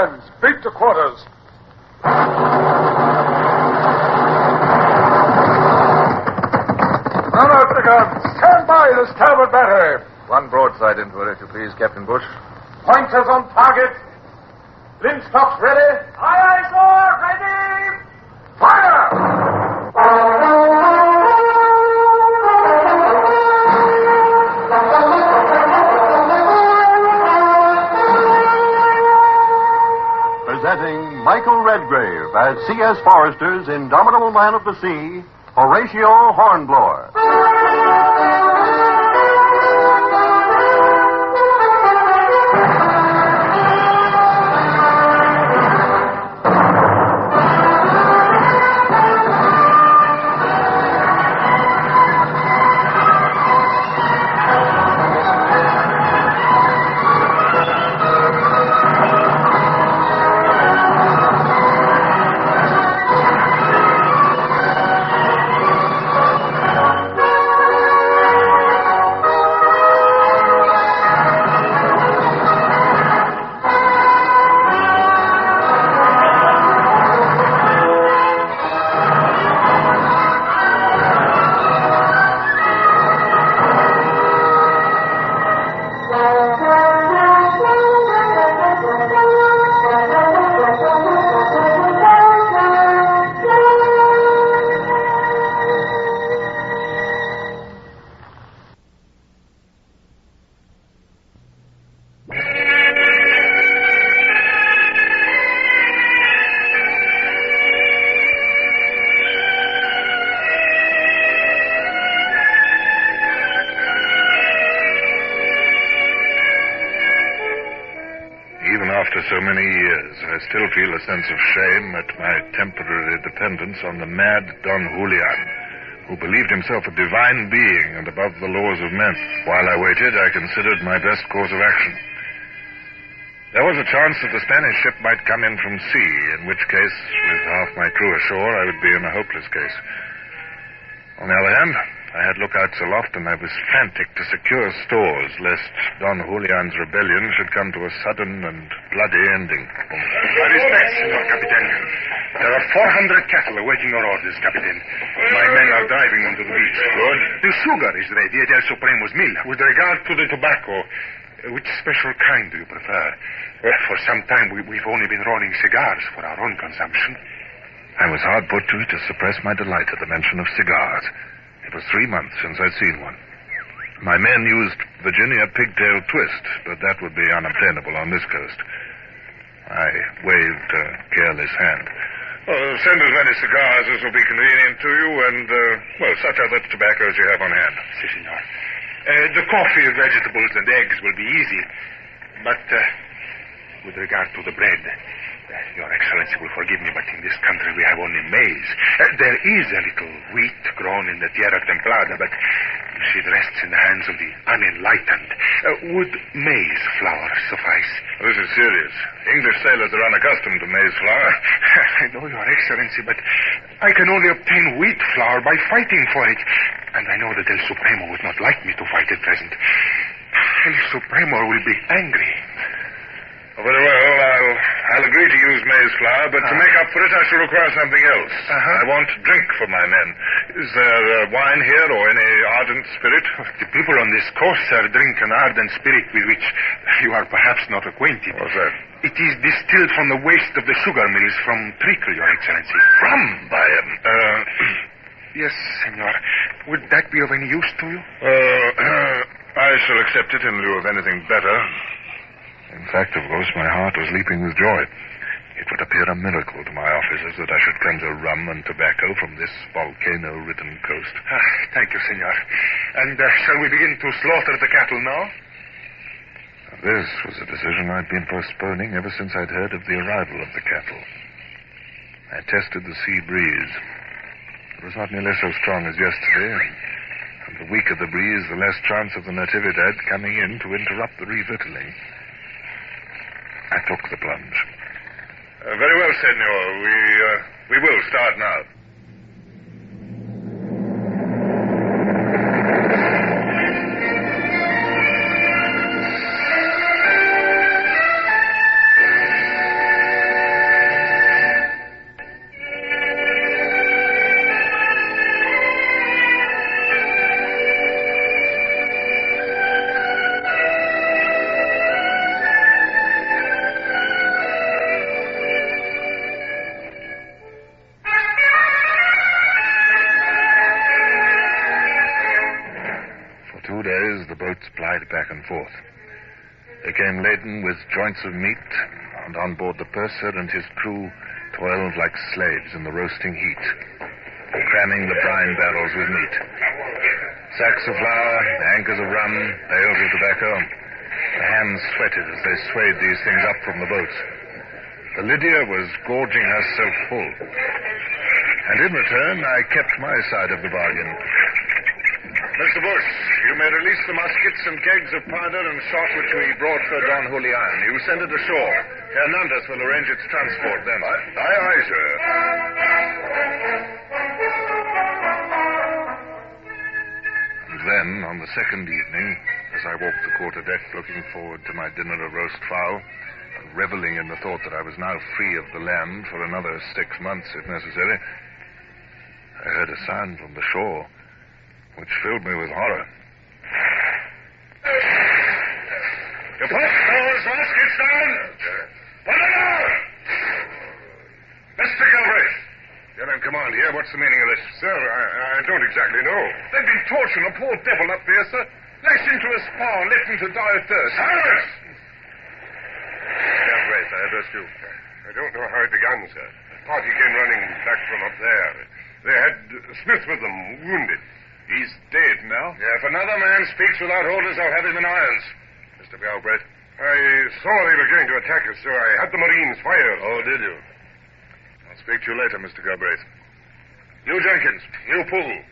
hands. Beat to quarters. Run out the guns. Stand by the starboard battery. One broadside into her, if you please, Captain Bush. Pointers on target. Linstocks ready. Aye, aye, sir. Ready. Fire! Presenting Michael Redgrave as C.S. Forrester's indomitable man of the sea, Horatio Hornblower. After so many years, I still feel a sense of shame at my temporary dependence on the mad Don Julian, who believed himself a divine being and above the laws of men. While I waited, I considered my best course of action. There was a chance that the Spanish ship might come in from sea, in which case, with half my crew ashore, I would be in a hopeless case. On the other hand, I had lookouts aloft, and I was frantic to secure stores, lest Don Julian's rebellion should come to a sudden and bloody ending. My respects, Senor Capitan. There are 400 cattle awaiting your orders, Capitan. My men are driving onto the beach. Good. The sugar is ready at El Supremo's mill. With regard to the tobacco, which special kind do you prefer? For some time, we've only been rolling cigars for our own consumption. I was hard put to it to suppress my delight at the mention of cigars. It was 3 months since I'd seen one. My men used Virginia pigtail twist, but that would be unobtainable on this coast. I waved a careless hand. Send as many cigars as will be convenient to you, and, such other tobacco as you have on hand. Si, senor. The coffee, vegetables, and eggs will be easy. But, with regard to the bread, Your Excellency will forgive me, but in this country we have only maize. There is a little wheat grown in the Tierra Templada, but you see, it rests in the hands of the unenlightened. Would maize flour suffice? This is serious. English sailors are unaccustomed to maize flour. I know, Your Excellency, but I can only obtain wheat flour by fighting for it. And I know that El Supremo would not like me to fight at present. El Supremo will be angry. Very well, I'll agree to use maize flour, but to make up for it, I shall require something else. I want drink for my men. Is there wine here or any ardent spirit? The people on this coast, sir, drink an ardent spirit with which you are perhaps not acquainted. What's that? It is distilled from the waste of the sugar mills from treacle, Your Excellency. Rum, by him. Yes, senor. Would that be of any use to you? I shall accept it in lieu of anything better. In fact, of course, my heart was leaping with joy. It would appear a miracle to my officers that I should conjure rum and tobacco from this volcano-ridden coast. Thank you, senor. And shall we begin to slaughter the cattle now? This was a decision I'd been postponing ever since I'd heard of the arrival of the cattle. I tested the sea breeze. It was not nearly so strong as yesterday, and the weaker the breeze, the less chance of the Natividad coming in to interrupt the revictualling. I took the plunge. Very well, senor. We will start now. plied back and forth. They came laden with joints of meat, and on board the purser and his crew toiled like slaves in the roasting heat, cramming the brine barrels with meat. Sacks of flour, anchors of rum, bales of tobacco. The hands sweated as they swayed these things up from the boats. The Lydia was gorging herself full. And in return, I kept my side of the bargain. Mr. Bush, you may release the muskets and kegs of powder and shot which we brought for Don Julian. You send it ashore. Hernandez will arrange its transport then. Aye, sir. And then, on the second evening, as I walked the quarterdeck looking forward to my dinner of roast fowl, and reveling in the thought that I was now free of the land for another 6 months, if necessary, I heard a sound from the shore which filled me with horror. You put those muskets down! Put them down! Mr. Galbraith, you're in command here. What's the meaning of this? Sir, I don't exactly know. They've been torturing a poor devil up there, sir. Lashed into a spar and left him to die of thirst. Silence! Galbraith, I address you. I don't know how it began, sir. The party came running back from up there. They had Smith with them, wounded. He's dead now. Yeah, if another man speaks without orders, I'll have him in irons. Mr. Galbraith. I saw they were going to attack us, so I had the Marines fire. Oh, did you? I'll speak to you later, Mr. Galbraith. You, Jenkins. You, Poole.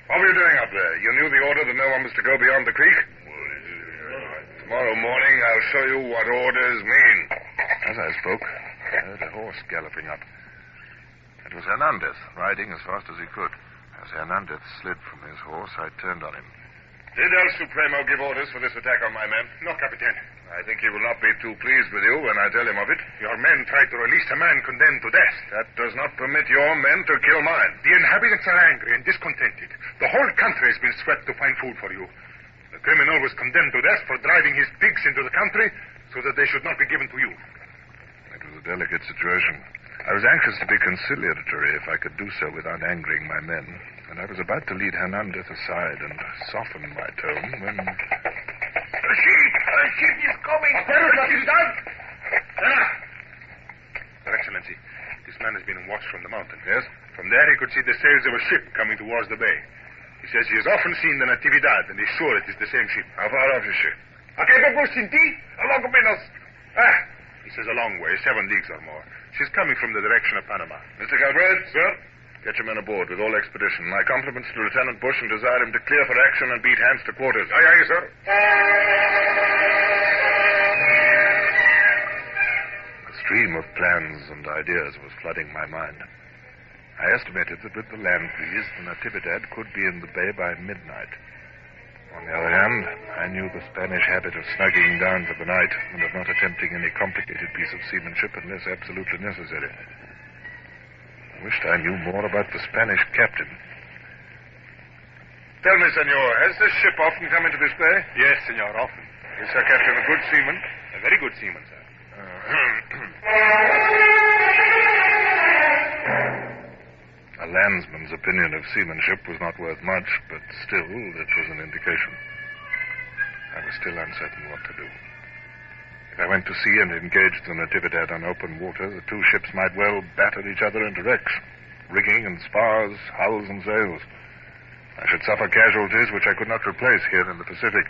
What were you doing up there? You knew the order that no one was to go beyond the creek? Tomorrow morning, I'll show you what orders mean. As I spoke, I heard a horse galloping up. It was Hernandez, riding as fast as he could. As Hernandez slid from his horse, I turned on him. Did El Supremo give orders for this attack on my men? No, Capitan. I think he will not be too pleased with you when I tell him of it. Your men tried to release a man condemned to death. That does not permit your men to kill mine. The inhabitants are angry and discontented. The whole country has been swept to find food for you. The criminal was condemned to death for driving his pigs into the country so that they should not be given to you. It was a delicate situation. I was anxious to be conciliatory if I could do so without angering my men, and I was about to lead Hernandez aside and soften my tone when... A ship is coming! Natividad! Your Excellency, this man has been watched from the mountain. Yes? From there he could see the sails of a ship coming towards the bay. He says he has often seen the Natividad and is sure it is the same ship. How far off is she? Aquí me sentí, a long menos. He says a long way, 7 leagues or more. She's coming from the direction of Panama. Mr. Galbraith? Sir? Get your men aboard with all expedition. My compliments to Lieutenant Bush and desire him to clear for action and beat hands to quarters. Aye, aye, sir. A stream of plans and ideas was flooding my mind. I estimated that with the land breeze, the Natividad could be in the bay by midnight. On the other hand, I knew the Spanish habit of snugging down for the night and of not attempting any complicated piece of seamanship unless absolutely necessary. I wished I knew more about the Spanish captain. Tell me, senor, has this ship often come into this bay? Yes, senor, often. Is her captain a good seaman? A very good seaman, sir. A landsman's opinion of seamanship was not worth much, but still, it was an indication. I was still uncertain what to do. If I went to sea and engaged the Natividad on open water, the two ships might well batter each other into wrecks. Rigging and spars, hulls and sails. I should suffer casualties which I could not replace here in the Pacific.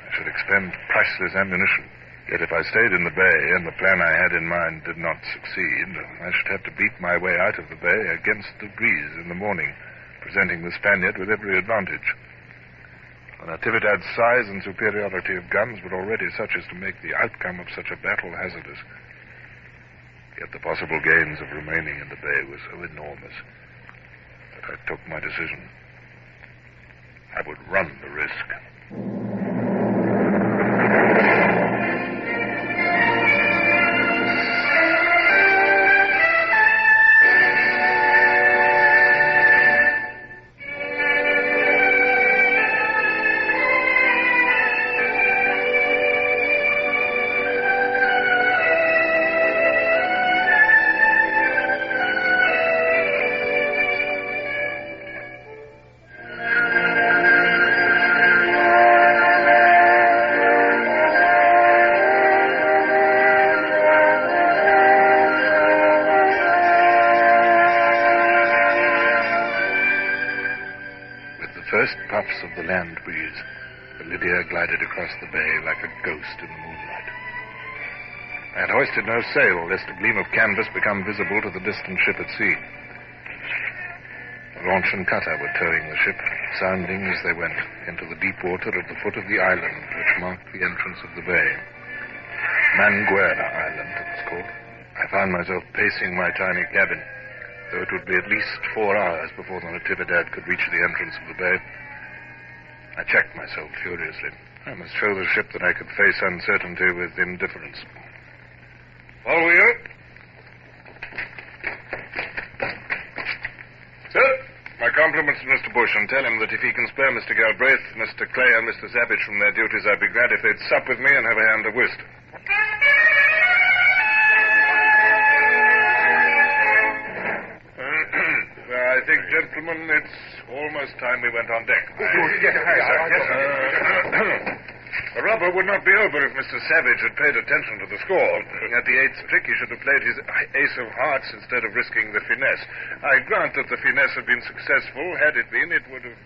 I should expend priceless ammunition. Yet if I stayed in the bay and the plan I had in mind did not succeed, I should have to beat my way out of the bay against the breeze in the morning, presenting the Spaniard with every advantage. The Natividad's size and superiority of guns were already such as to make the outcome of such a battle hazardous. Yet the possible gains of remaining in the bay were so enormous that I took my decision. I would run the risk. of the land breeze, the Lydia glided across the bay like a ghost in the moonlight. I had hoisted no sail, lest a gleam of canvas become visible to the distant ship at sea. The launch and cutter were towing the ship, sounding as they went into the deep water at the foot of the island which marked the entrance of the bay. Manguera Island, it was called. I found myself pacing my tiny cabin, though it would be at least 4 hours before the Natividad could reach the entrance of the bay. I checked myself furiously. I must show the ship that I could face uncertainty with indifference. Follow you. Sir, my compliments to Mr. Bush, and tell him that if he can spare Mr. Galbraith, Mr. Clay, and Mr. Savage from their duties, I'd be glad if they'd sup with me and have a hand of whist. I think, gentlemen, it's almost time we went on deck. Yes, sir. The rubber would not be over if Mr. Savage had paid attention to the score. At the 8th trick, he should have played his ace of hearts instead of risking the finesse. I grant that the finesse had been successful. Had it been, it would have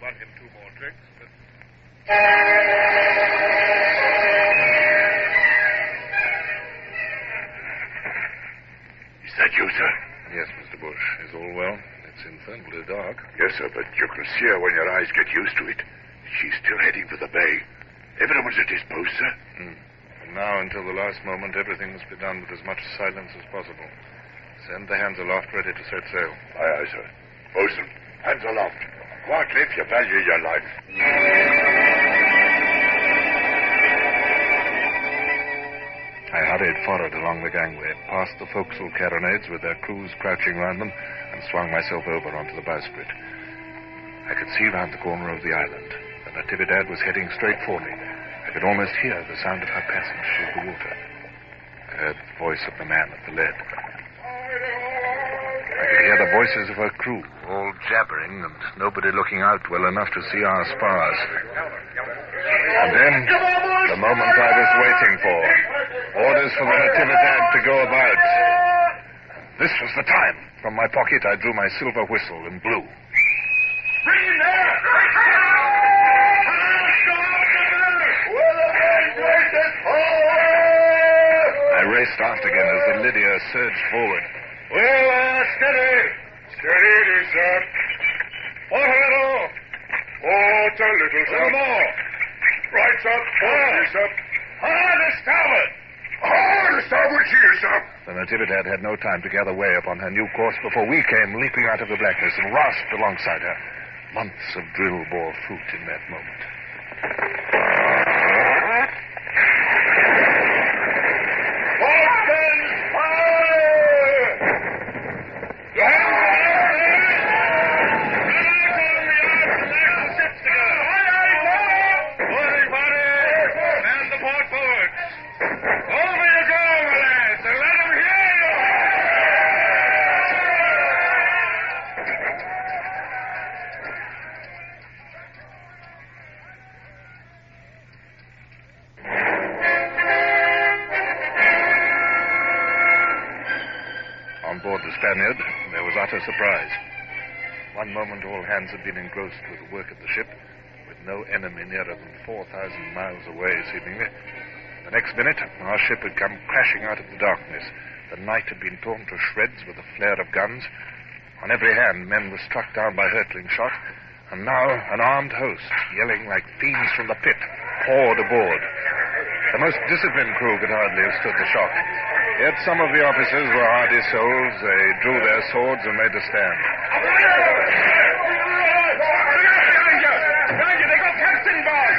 won him 2 more tricks. But... Is that you, sir? Yes, Mr. Bush. Is all well? It's infernally dark. Yes, sir, but you can see her when your eyes get used to it. She's still heading for the bay. Everyone's at his post, sir. From now until the last moment, everything must be done with as much silence as possible. Send the hands aloft ready to set sail. Aye, aye, sir. Bosun, hands aloft. Quietly if you value your life. I hurried forward along the gangway, past the forecastle carronades with their crews crouching round them, and swung myself over onto the bowsprit. I could see round the corner of the island. The Natividad was heading straight for me. I could almost hear the sound of her passage through the water. I heard the voice of the man at the lead. I could hear the voices of her crew, all jabbering and nobody looking out well enough to see our spars. And then, the moment I was waiting for, orders for the Natividad to go about. This was the time. From my pocket, I drew my silver whistle and blew. Bring him there! I raced aft again as the Lydia surged forward. Steady. Steady it is, sir. Port a little. Port a little, sir. A little more. Right, sir. Port, sir. Hard to starboard. Hard to starboard here, sir. The Natividad had no time to gather way upon her new course before we came leaping out of the blackness and rasped alongside her. Months of drill bore fruit in that moment. Spaniard, there was utter surprise. One moment all hands had been engrossed with the work of the ship, with no enemy nearer than 4,000 miles away, seemingly. The next minute, our ship had come crashing out of the darkness. The night had been torn to shreds with the flare of guns. On every hand, men were struck down by hurtling shot, and now an armed host, yelling like fiends from the pit, poured aboard. The most disciplined crew could hardly have stood the shock. Yet some of the officers were hardy souls. They drew their swords and made a stand. They got Captain Boss!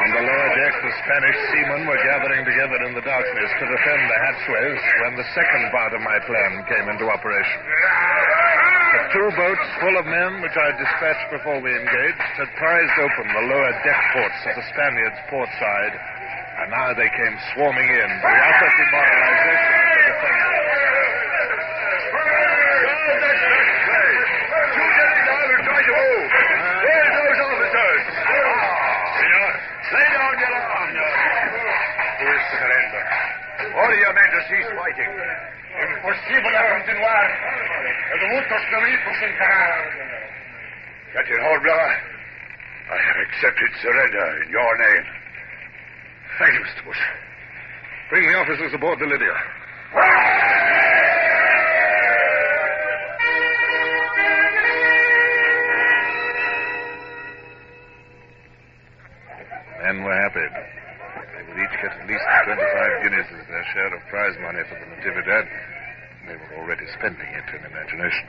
On the lower deck, the Spanish seamen were gathering together in the darkness to defend the hatchways when the second part of my plan came into operation. The 2 boats full of men, which I dispatched before we engaged, had prized open the lower deck ports of the Spaniards' port side, and now they came swarming in, the utter demoralization of the defenders. Where's those officers? Senor, lay down your arms. Pues surrender. Order your men to cease fighting. Impossible a continuar. El muchos peritos encarar. Captain Hornblower, I have accepted surrender in your name. Thank you, Mr. Bush. Bring the officers aboard the Lydia. Men were happy. They would each get at least 25 guineas as their share of prize money for the Natividad. They were already spending it in imagination.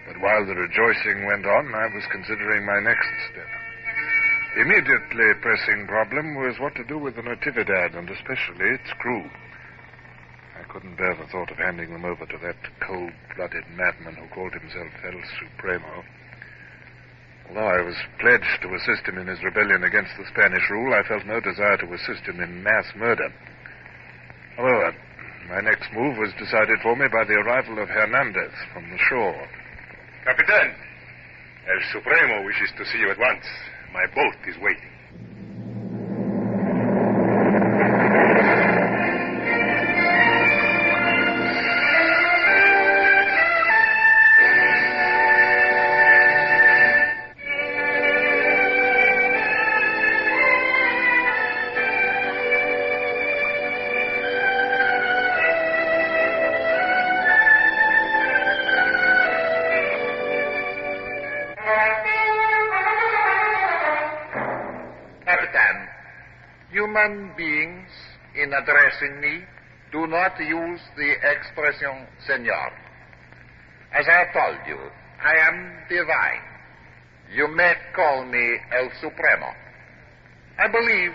But while the rejoicing went on, I was considering my next step. The immediately pressing problem was what to do with the Natividad, and especially its crew. I couldn't bear the thought of handing them over to that cold-blooded madman who called himself El Supremo. Although I was pledged to assist him in his rebellion against the Spanish rule, I felt no desire to assist him in mass murder. However, my next move was decided for me by the arrival of Hernandez from the shore. Capitan, El Supremo wishes to see you at once. My boat is waiting. Human beings, in addressing me, do not use the expression senor. As I have told you, I am divine. You may call me El Supremo. I believe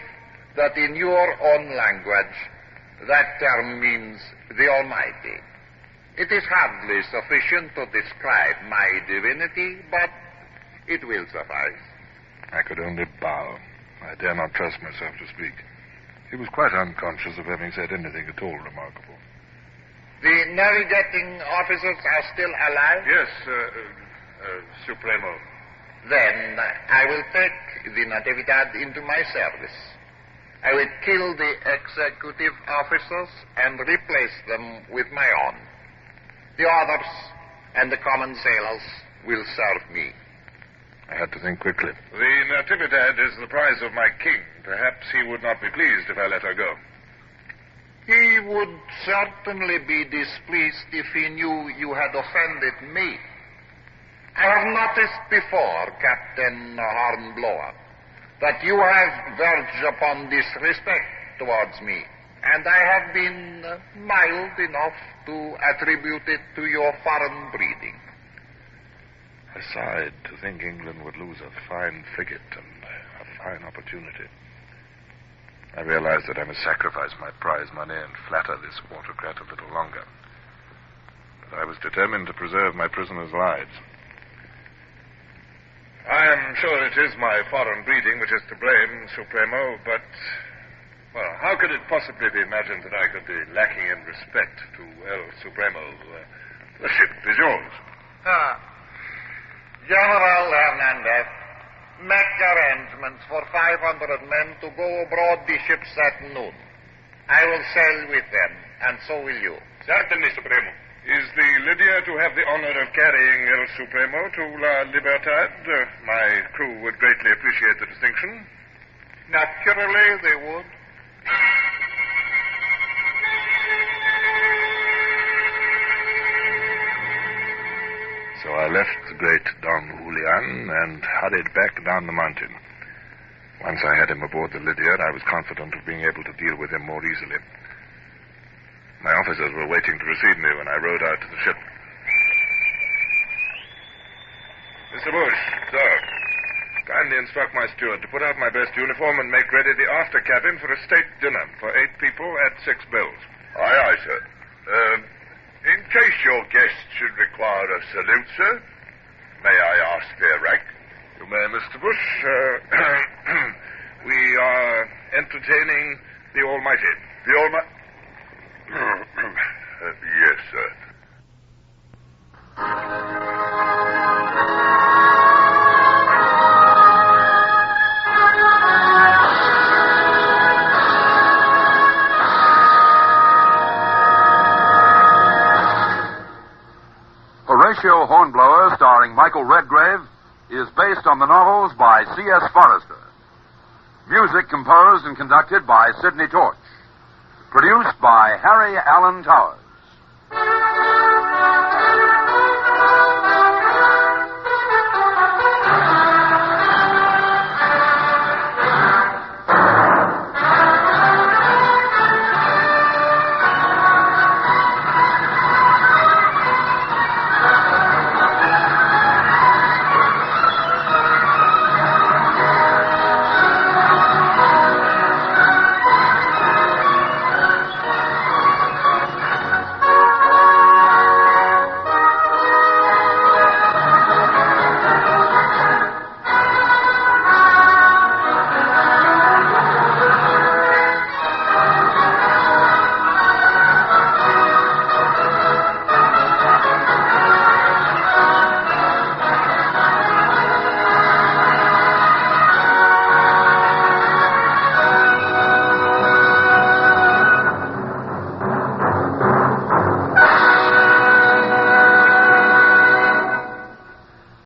that in your own language, that term means the Almighty. It is hardly sufficient to describe my divinity, but it will suffice. I could only bow. I dare not trust myself to speak. He was quite unconscious of having said anything at all remarkable. The navigating officers are still alive? Yes, Supremo. Then I will take the Natividad into my service. I will kill the executive officers and replace them with my own. The others and the common sailors will serve me. I had to think quickly. The Natividad is the prize of my king. Perhaps he would not be pleased if I let her go. He would certainly be displeased if he knew you had offended me. I have noticed before, Captain Hornblower, that you have verged upon disrespect towards me, and I have been mild enough to attribute it to your foreign breeding. I sighed to think England would lose a fine frigate and a fine opportunity. I realized that I must sacrifice my prize money and flatter this autocrat a little longer. But I was determined to preserve my prisoners' lives. I am sure it is my foreign breeding which is to blame, Supremo, but, well, how could it possibly be imagined that I could be lacking in respect to El Supremo? The ship is yours. General Hernandez, make arrangements for 500 men to go aboard the ships at noon. I will sail with them, and so will you. Certainly, Supremo. Is the Lydia to have the honor of carrying El Supremo to La Libertad? My crew would greatly appreciate the distinction. Naturally, they would. So I left the great Don Julian and hurried back down the mountain. Once I had him aboard the Lydia, I was confident of being able to deal with him more easily. My officers were waiting to receive me when I rowed out to the ship. Mr. Bush, sir, kindly instruct my steward to put out my best uniform and make ready the after cabin for a state dinner for 8 people at 6 bells. Aye, aye, sir. In case your guests should require a salute, sir, may I ask their rank? You may, Mr. Bush. We are entertaining the Almighty. The Almighty? Yes, sir. starring Michael Redgrave, is based on the novels by C.S. Forrester. Music composed and conducted by Sidney Torch. Produced by Harry Allen Towers.